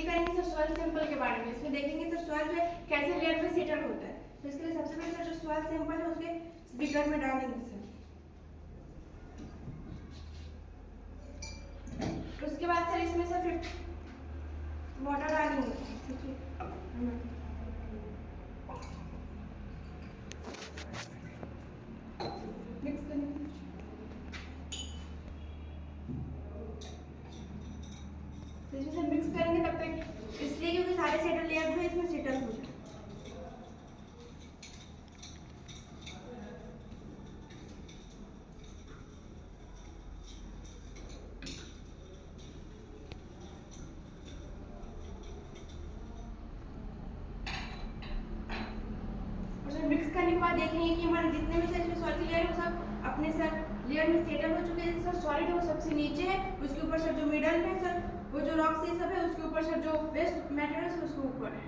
करेंगे sir soil sample के बारे में। इसमें देखेंगे सर सॉइल जो है कैसे लेयर में सेटल होता है। तो इसके लिए सबसे पहले सर जो सॉइल सैंपल है उसके स्पीकर में डालेंगे सर। उसके बाद सर इसमें सर फिर वाटर डालेंगे। मिक्स करेंगे। इसमें सर मिक्स करेंगे तब तक, इसलिए क्योंकि सारे सेटल लेयर जो है इसमें सेटल हो जाए। मिक्स करने के बाद देखेंगे कि हमारे जितने भी सर इसमें सॉलिड लेयर है वो सब अपने सर लेयर में सेटल हो चुके हैं। सर सॉलिड है वो सबसे नीचे है, उसके ऊपर सर जो मिडल में सर वो जो रॉक से सब है उसके ऊपर सर जो वेस्ट मैटर है उसके ऊपर है।